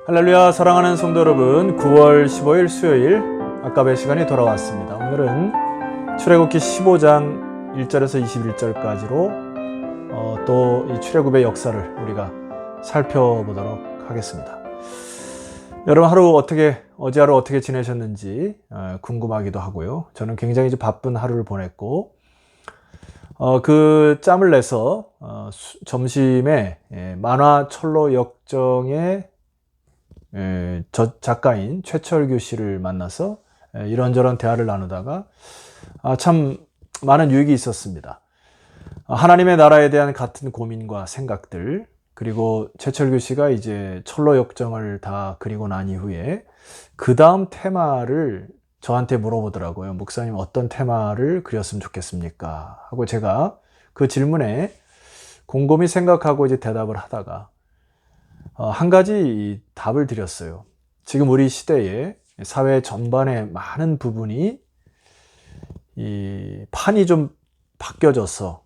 할렐루야. 사랑하는 성도 여러분, 9월 15일 수요일 아까의 시간이 돌아왔습니다. 오늘은 출애굽기 15장 1절에서 21절까지로 또 이 출애굽의 역사를 우리가 살펴보도록 하겠습니다. 여러분 어제 하루 어떻게 지내셨는지 궁금하기도 하고요. 저는 굉장히 바쁜 하루를 보냈고 그 짬을 내서 점심에 만화 철로 역정의 작가인 최철규 씨를 만나서 이런저런 대화를 나누다가 참 많은 유익이 있었습니다. 하나님의 나라에 대한 같은 고민과 생각들, 그리고 최철규 씨가 이제 철로 역정을 다 그리고 난 이후에 그 다음 테마를 저한테 물어보더라고요. 목사님, 어떤 테마를 그렸으면 좋겠습니까? 하고 제가 그 질문에 곰곰이 생각하고 이제 대답을 하다가 한 가지 답을 드렸어요. 지금 우리 시대에 사회 전반의 많은 부분이 이 판이 좀 바뀌어져서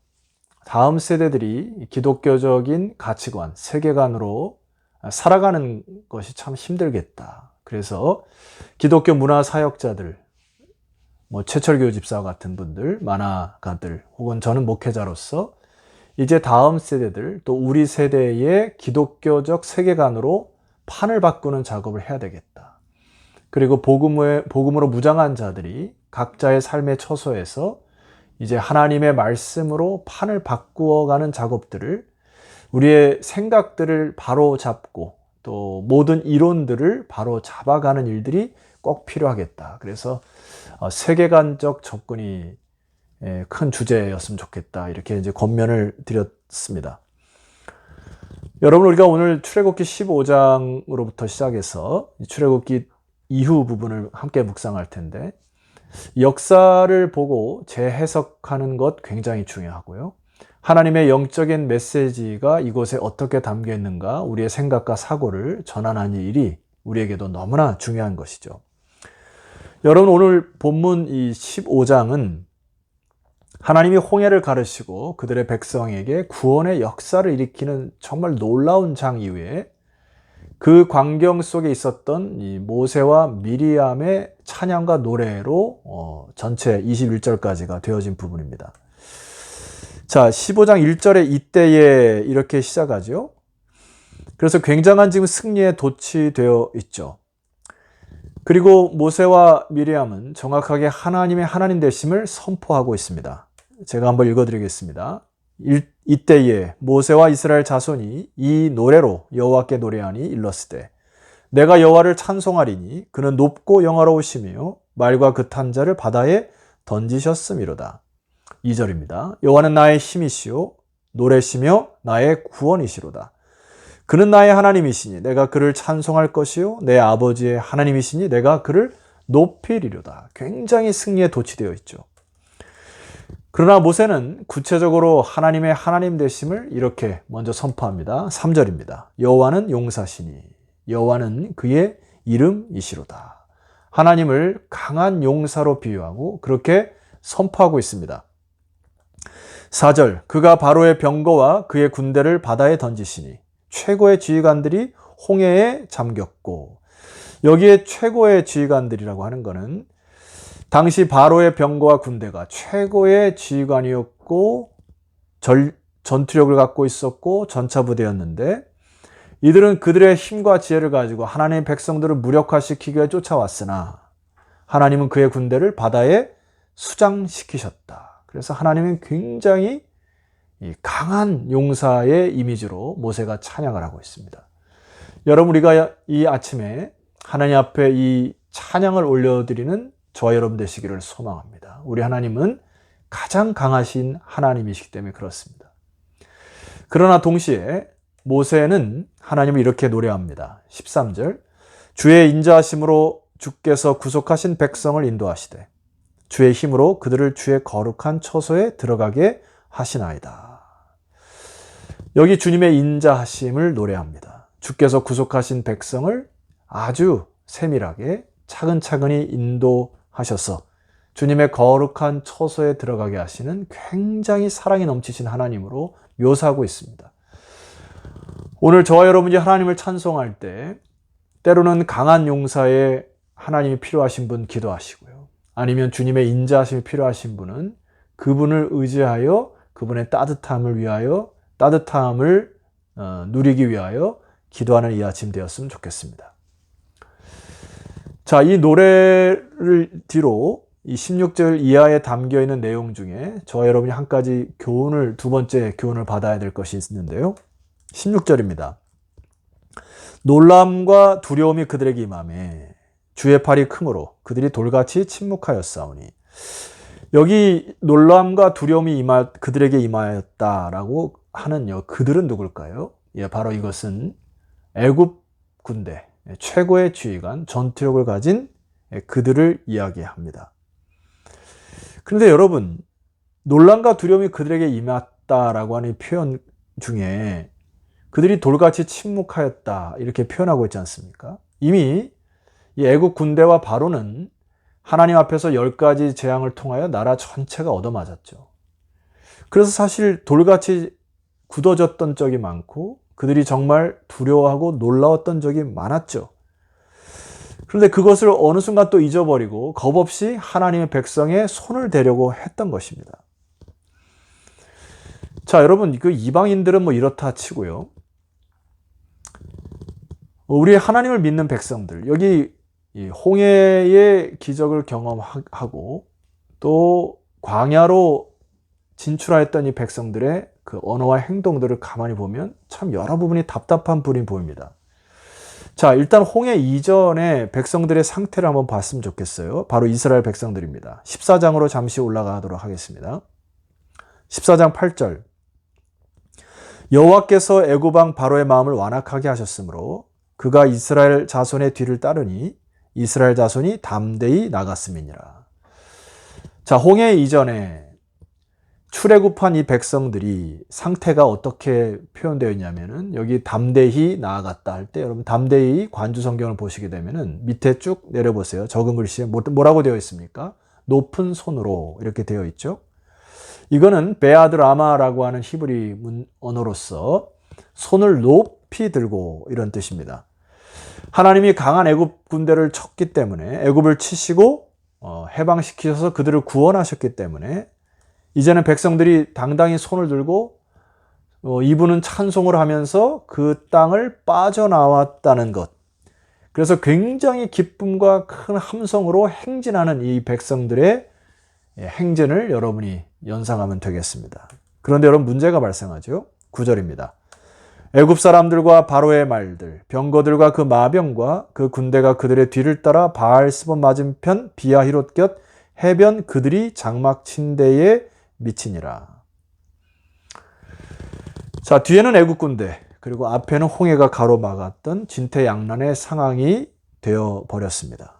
다음 세대들이 기독교적인 가치관, 세계관으로 살아가는 것이 참 힘들겠다. 그래서 기독교 문화 사역자들, 최철교 집사와 같은 분들, 만화가들, 혹은 저는 목회자로서 이제 다음 세대들, 또 우리 세대의 기독교적 세계관으로 판을 바꾸는 작업을 해야 되겠다. 그리고 복음으로 무장한 자들이 각자의 삶의 처소에서 이제 하나님의 말씀으로 판을 바꾸어가는 작업들을, 우리의 생각들을 바로 잡고 또 모든 이론들을 바로 잡아가는 일들이 꼭 필요하겠다. 그래서 세계관적 접근이 큰 주제였으면 좋겠다. 이렇게 이제 권면을 드렸습니다. 여러분, 우리가 오늘 출애굽기 15장으로부터 시작해서 출애굽기 이후 부분을 함께 묵상할 텐데, 역사를 보고 재해석하는 것 굉장히 중요하고요. 하나님의 영적인 메시지가 이곳에 어떻게 담겨 있는가, 우리의 생각과 사고를 전환하는 일이 우리에게도 너무나 중요한 것이죠. 여러분, 오늘 본문 이 15장은 하나님이 홍해를 가르시고 그들의 백성에게 구원의 역사를 일으키는 정말 놀라운 장 이후에 그 광경 속에 있었던 이 모세와 미리암의 찬양과 노래로 전체 21절까지가 되어진 부분입니다. 자, 15장 1절에 이때에 이렇게 시작하죠. 그래서 굉장한 지금 승리에 도취되어 있죠. 그리고 모세와 미리암은 정확하게 하나님의 하나님 되심을 선포하고 있습니다. 제가 한번 읽어드리겠습니다. 이때에 모세와 이스라엘 자손이 이 노래로 여호와께 노래하니 일렀으되, 내가 여호와를 찬송하리니 그는 높고 영화로우시며 말과 그 탄 자를 바다에 던지셨음이로다. 2절입니다. 여호와는 나의 힘이시오 노래시며 나의 구원이시로다. 그는 나의 하나님이시니 내가 그를 찬송할 것이요 내 아버지의 하나님이시니 내가 그를 높이리로다. 굉장히 승리에 도취되어 있죠. 그러나 모세는 구체적으로 하나님의 하나님 되심을 이렇게 먼저 선포합니다. 3절입니다. 여호와는 용사시니 여호와는 그의 이름이시로다. 하나님을 강한 용사로 비유하고 그렇게 선포하고 있습니다. 4절, 그가 바로의 병거와 그의 군대를 바다에 던지시니 최고의 지휘관들이 홍해에 잠겼고, 여기에 최고의 지휘관들이라고 하는 것은 당시 바로의 병거와 군대가 최고의 지휘관이었고 전투력을 갖고 있었고 전차부대였는데, 이들은 그들의 힘과 지혜를 가지고 하나님의 백성들을 무력화시키기 위해 쫓아왔으나 하나님은 그의 군대를 바다에 수장시키셨다. 그래서 하나님은 굉장히 강한 용사의 이미지로 모세가 찬양을 하고 있습니다. 여러분, 우리가 이 아침에 하나님 앞에 이 찬양을 올려드리는 저와 여러분 되시기를 소망합니다. 우리 하나님은 가장 강하신 하나님이시기 때문에 그렇습니다. 그러나 동시에 모세는 하나님을 이렇게 노래합니다. 13절, 주의 인자하심으로 주께서 구속하신 백성을 인도하시되 주의 힘으로 그들을 주의 거룩한 처소에 들어가게 하시나이다. 여기 주님의 인자하심을 노래합니다. 주께서 구속하신 백성을 아주 세밀하게 차근차근히 인도하셔서 주님의 거룩한 처소에 들어가게 하시는 굉장히 사랑이 넘치신 하나님으로 묘사하고 있습니다. 오늘 저와 여러분이 하나님을 찬송할 때 때로는 강한 용사에 하나님이 필요하신 분 기도하시고요. 아니면 주님의 인자하심이 필요하신 분은 그분을 의지하여 그분의 따뜻함을 위하여 따뜻함을 누리기 위하여 기도하는 이 아침 되었으면 좋겠습니다. 자, 이 노래를 뒤로 이 16절 이하에 담겨 있는 내용 중에 저와 여러분이 한 가지 교훈을, 두 번째 교훈을 받아야 될 것이 있는데요. 16절입니다. 놀람과 두려움이 그들에게 임하매 주의 팔이 크므로 그들이 돌같이 침묵하였사오니. 여기 놀람과 두려움이 그들에게 임하였다라고 하는요. 그들은 누굴까요? 예, 바로 이것은 애굽 군대 최고의 지휘관, 전투력을 가진 그들을 이야기합니다. 그런데 여러분, 놀람과 두려움이 그들에게 임했다라고 하는 표현 중에 그들이 돌같이 침묵하였다 이렇게 표현하고 있지 않습니까? 이미 이 애국 군대와 바로는 하나님 앞에서 10가지 재앙을 통하여 나라 전체가 얻어맞았죠. 그래서 사실 돌같이 굳어졌던 적이 많고 그들이 정말 두려워하고 놀라웠던 적이 많았죠. 그런데 그것을 어느 순간 또 잊어버리고 겁없이 하나님의 백성의 손을 대려고 했던 것입니다. 자, 여러분, 그 이방인들은 뭐 이렇다 치고요. 우리 하나님을 믿는 백성들, 여기 홍해의 기적을 경험하고 또 광야로 진출하였던 이 백성들의 그 언어와 행동들을 가만히 보면 참 여러 부분이 답답한 분이 보입니다. 자, 일단 홍해 이전에 백성들의 상태를 한번 봤으면 좋겠어요. 바로 이스라엘 백성들입니다. 14장으로 잠시 올라가도록 하겠습니다. 14장 8절. 여호와께서 애굽 왕 바로의 마음을 완악하게 하셨으므로 그가 이스라엘 자손의 뒤를 따르니 이스라엘 자손이 담대히 나갔음이니라. 자, 홍해 이전에 출애굽한 이 백성들이 상태가 어떻게 표현되어 있냐면은 여기 담대히 나아갔다 할 때 여러분 담대히 관주 성경을 보시게 되면은 밑에 쭉 내려보세요. 적은 글씨에 뭐라고 되어 있습니까? 높은 손으로 이렇게 되어 있죠. 이거는 베아드라마라고 하는 히브리 언어로서 손을 높이 들고 이런 뜻입니다. 하나님이 강한 애굽 군대를 쳤기 때문에 애굽을 치시고 해방시키셔서 그들을 구원하셨기 때문에 이제는 백성들이 당당히 손을 들고 이분은 찬송을 하면서 그 땅을 빠져나왔다는 것. 그래서 굉장히 기쁨과 큰 함성으로 행진하는 이 백성들의 행진을 여러분이 연상하면 되겠습니다. 그런데 여러분 문제가 발생하죠. 9절입니다. 애굽 사람들과 바로의 말들, 병거들과 그 마병과 그 군대가 그들의 뒤를 따라 바알스본 맞은편 비아히롯 곁 해변 그들이 장막 친 데에 미치니라. 자, 뒤에는 애국 군대, 그리고 앞에는 홍해가 가로막았던 진퇴양난의 상황이 되어 버렸습니다.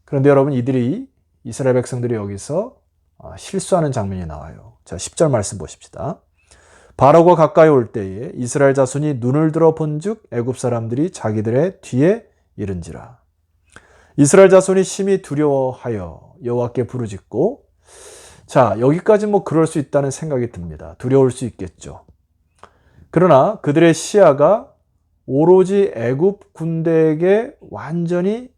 그런데 여러분, 이들이 이스라엘 백성들이 여기서 실수하는 장면이 나와요. 자, 10절 말씀 보십시다. 바로가 가까이 올 때에 이스라엘 자손이 눈을 들어 본즉 애굽 사람들이 자기들의 뒤에 이른지라. 이스라엘 자손이 심히 두려워하여 여호와께 부르짖고, 자, 여기까지 뭐 그럴 수 있다는 생각이 듭니다. 두려울 수 있겠죠. 그러나 그들의 시야가 오로지 애굽 군대에게 완전히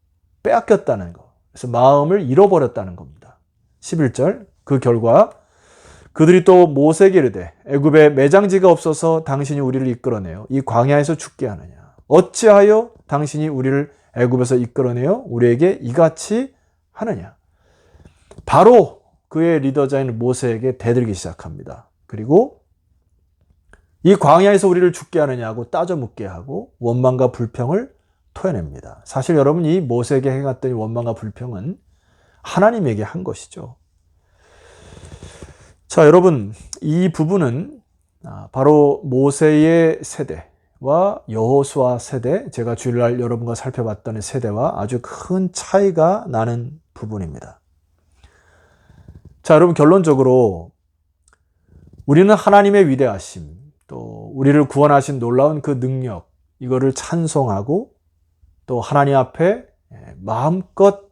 빼앗겼다는 것. 그래서 마음을 잃어버렸다는 겁니다. 11절. 그 결과 그들이 또 모세에게 이르되 애굽에 매장지가 없어서 당신이 우리를 이끌어내어 이 광야에서 죽게 하느냐. 어찌하여 당신이 우리를 애굽에서 이끌어내어 우리에게 이같이 하느냐. 바로 그의 리더자인 모세에게 대들기 시작합니다. 그리고 이 광야에서 우리를 죽게 하느냐고 따져 묻게 하고 원망과 불평을 토해냅니다. 사실 여러분, 이 모세에게 행했던 원망과 불평은 하나님에게 한 것이죠. 자, 여러분, 이 부분은 바로 모세의 세대와 여호수아 세대, 제가 주일날 여러분과 살펴봤던 세대와 아주 큰 차이가 나는 부분입니다. 자, 여러분, 결론적으로 우리는 하나님의 위대하심, 또 우리를 구원하신 놀라운 그 능력, 이거를 찬송하고 또 하나님 앞에 마음껏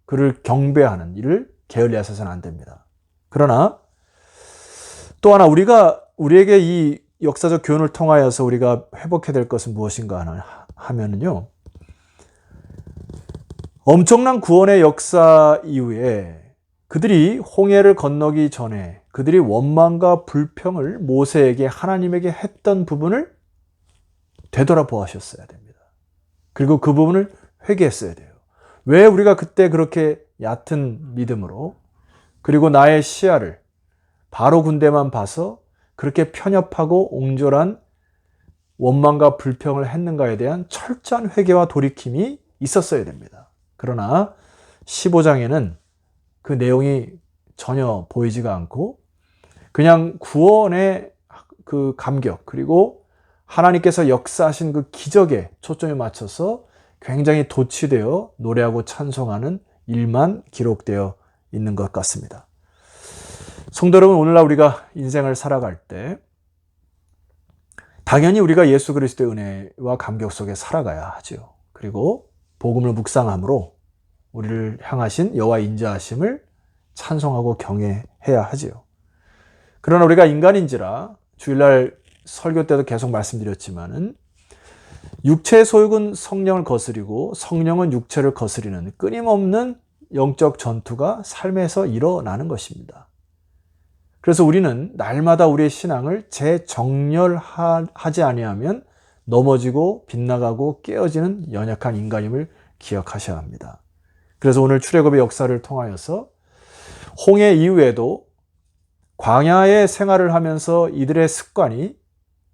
그를 경배하는 일을 게을리하셔서는 안 됩니다. 그러나 또 하나 우리에게 이 역사적 교훈을 통하여서 우리가 회복해야 될 것은 무엇인가 하면은요, 엄청난 구원의 역사 이후에 그들이 홍해를 건너기 전에 그들이 원망과 불평을 모세에게 하나님에게 했던 부분을 되돌아보았어야 됩니다. 그리고 그 부분을 회개했어야 돼요. 왜 우리가 그때 그렇게 얕은 믿음으로 그리고 나의 시야를 바로 군대만 봐서 그렇게 편협하고 옹졸한 원망과 불평을 했는가에 대한 철저한 회개와 돌이킴이 있었어야 됩니다. 그러나 15장에는 그 내용이 전혀 보이지가 않고 그냥 구원의 그 감격 그리고 하나님께서 역사하신 그 기적에 초점을 맞춰서 굉장히 도취되어 노래하고 찬송하는 일만 기록되어 있는 것 같습니다. 성도 여러분, 오늘날 우리가 인생을 살아갈 때 당연히 우리가 예수 그리스도의 은혜와 감격 속에 살아가야 하죠. 그리고 복음을 묵상함으로 우리를 향하신 여호와 인자하심을 찬송하고 경외해야 하지요. 그러나 우리가 인간인지라 주일날 설교 때도 계속 말씀드렸지만은 육체의 소욕은 성령을 거스리고 성령은 육체를 거스리는 끊임없는 영적 전투가 삶에서 일어나는 것입니다. 그래서 우리는 날마다 우리의 신앙을 재정렬하지 아니하면 넘어지고 빗나가고 깨어지는 연약한 인간임을 기억하셔야 합니다. 그래서 오늘 출애굽의 역사를 통하여서 홍해 이후에도 광야의 생활을 하면서 이들의 습관이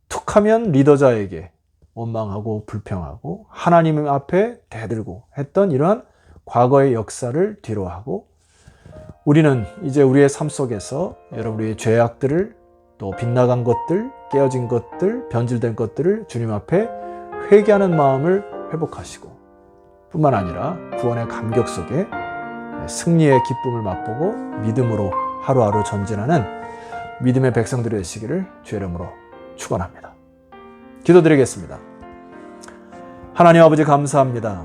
툭하면 리더자에게 원망하고 불평하고 하나님 앞에 대들고 했던 이러한 과거의 역사를 뒤로하고 우리는 이제 우리의 삶 속에서 여러분 우리의 죄악들을 또 빗나간 것들, 깨어진 것들, 변질된 것들을 주님 앞에 회개하는 마음을 회복하시고 뿐만 아니라 구원의 감격 속에 승리의 기쁨을 맛보고 믿음으로 하루하루 전진하는 믿음의 백성들이 되시기를 주의 이름으로 축원합니다. 기도드리겠습니다. 하나님 아버지 감사합니다.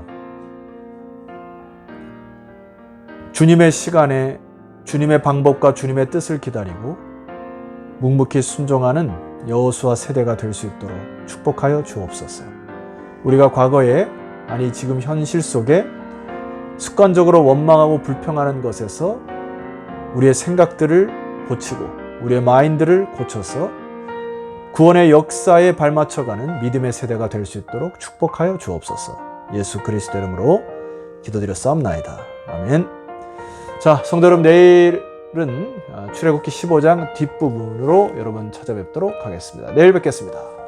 주님의 시간에 주님의 방법과 주님의 뜻을 기다리고 묵묵히 순종하는 여호수아 세대가 될 수 있도록 축복하여 주옵소서. 우리가 과거에 아니 지금 현실 속에 습관적으로 원망하고 불평하는 것에서 우리의 생각들을 고치고 우리의 마인드를 고쳐서 구원의 역사에 발맞춰가는 믿음의 세대가 될 수 있도록 축복하여 주옵소서. 예수 그리스도 이름으로 기도드렸사옵나이다. 아멘. 자, 성도 여러분, 내일은 출애굽기 15장 뒷부분으로 여러분 찾아뵙도록 하겠습니다. 내일 뵙겠습니다.